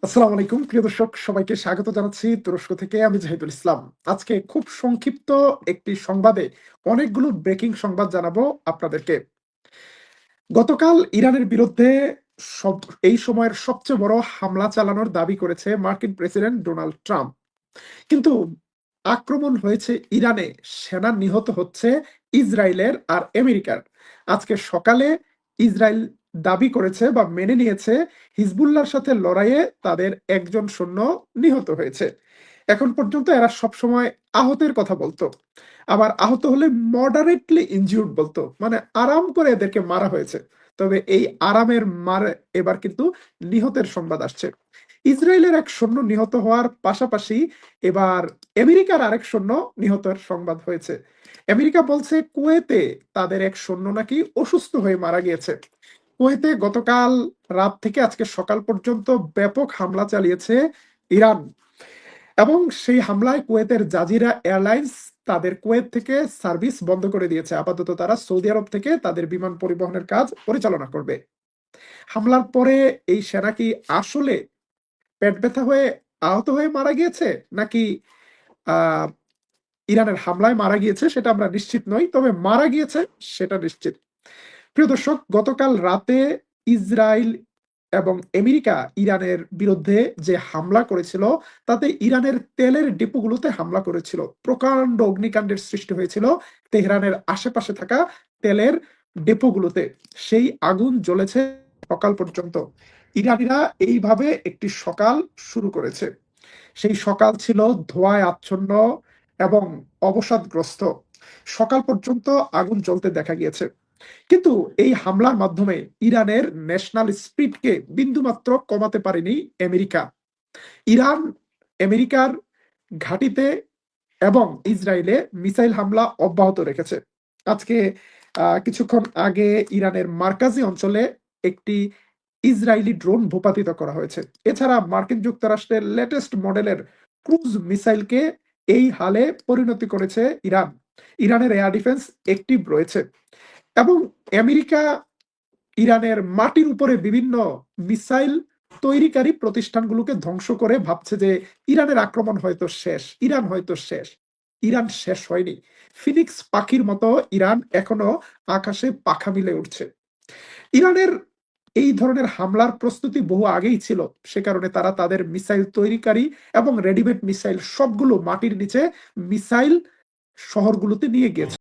আসসালামু আলাইকুম প্রিয় দর্শক, সবাইকে স্বাগত জানাচ্ছি তুরস্ক থেকে। আমি জাহিদুল ইসলাম। আজকে খুব সংক্ষিপ্ত একটি সংবাদে অনেকগুলো ব্রেকিং সংবাদ জানাবো আপনাদেরকে। গতকাল ইরানের বিরুদ্ধে সব এই সময়ের সবচেয়ে বড় হামলা চালানোর দাবি করেছে মার্কিন প্রেসিডেন্ট ডোনাল্ড ট্রাম্প। কিন্তু আক্রমণ হয়েছে ইরানে, সেনা নিহত হচ্ছে ইসরায়েলের আর আমেরিকার। আজকে সকালে ইসরায়েল দাবি করেছে বা মেনে নিয়েছে হিজবুল্লাহর সাথে লড়াইয়ে তাদের একজন সৈন্য নিহত হয়েছে। এখন পর্যন্ত এরা সবসময় আহতের কথা বলতো, আবার আহত হলে মডারেটলি ইনজিউর্ড বলতো, মানে আরাম করে এদেরকে মারা হয়েছে। তবে এই আরামের মার এবার কিন্তু নিহতের সংবাদ আসছে। ইসরায়েলের এক সৈন্য নিহত হওয়ার পাশাপাশি এবার আমেরিকার আরেক সৈন্য নিহতের সংবাদ হয়েছে। আমেরিকা বলছে কুয়েতে তাদের এক সৈন্য নাকি অসুস্থ হয়ে মারা গিয়েছে। কুয়েতে গতকাল রাত থেকে আজকে সকাল পর্যন্ত ব্যাপক হামলা চালিয়েছে ইরান, এবং সেই হামলায় কুয়েতের জাজিরা এয়ারলাইন্স তাদের কুয়েত থেকে সার্ভিস বন্ধ করে দিয়েছে। আপাতত তারা সৌদি আরব থেকে তাদের বিমান পরিবহনের কাজ পরিচালনা করবে। হামলার পরে এই সেনা কি আসলে পেট ব্যথা হয়ে আহত হয়ে মারা গিয়েছে, নাকি আহ ইরানের হামলায় মারা গিয়েছে সেটা আমরা নিশ্চিত নই, তবে মারা গিয়েছে সেটা নিশ্চিত। প্রিয় দর্শক, গতকাল রাতে ইসরায়েল এবং আমেরিকা ইরানের বিরুদ্ধে যে হামলা করেছিল, তাতে ইরানের তেলের ডিপোগুলোতে হামলা করেছিল। প্রকাণ্ড অগ্নিকাণ্ডের সৃষ্টি হয়েছিল তেহরানের আশেপাশে থাকা তেলের ডিপোগুলোতে। সেই আগুন জ্বলেছে সকাল পর্যন্ত। ইরানিরা এইভাবে একটি সকাল শুরু করেছে। সেই সকাল ছিল ধোঁয়ায় আচ্ছন্ন এবং অবসাদগ্রস্ত। সকাল পর্যন্ত আগুন জ্বলতে দেখা গিয়েছে। কিন্তু এই হামলার মাধ্যমে ইরানের ন্যাশনাল স্পিরিটকে বিন্দুমাত্র কমাতে পারেনি আমেরিকা। ইরান আমেরিকার ঘাঁটিতে এবং ইসরায়েলে মিসাইল হামলা অব্যাহত রেখেছে। আজকে কিছুক্ষণ আগে ইরানের মার্কাজি অঞ্চলে একটি ইসরায়েলি ড্রোন ভূপাতিত করা হয়েছে। এছাড়া মার্কিন যুক্তরাষ্ট্রের লেটেস্ট মডেলের ক্রুজ মিসাইলকে এই হালে পরিণতি করেছে ইরান। ইরানের এয়ার ডিফেন্স অ্যাক্টিভ রয়েছে, এবং আমেরিকা ইরানের মাটির উপরে বিভিন্ন মিসাইল তৈরিকারী প্রতিষ্ঠানগুলোকে ধ্বংস করে ভাবছে যে ইরানের আক্রমণ হয়তো শেষ, ইরান হয়তো শেষ। ইরান শেষ হয়নি। ফিনিক্স পাখির মতো ইরান এখনো আকাশে পাখা মিলে উঠছে। ইরানের এই ধরনের হামলার প্রস্তুতি বহু আগেই ছিল। সে কারণে তারা তাদের মিসাইল তৈরিকারী এবং রেডিমেড মিসাইল সবগুলো মাটির নিচে মিসাইল শহরগুলোতে নিয়ে গিয়েছে।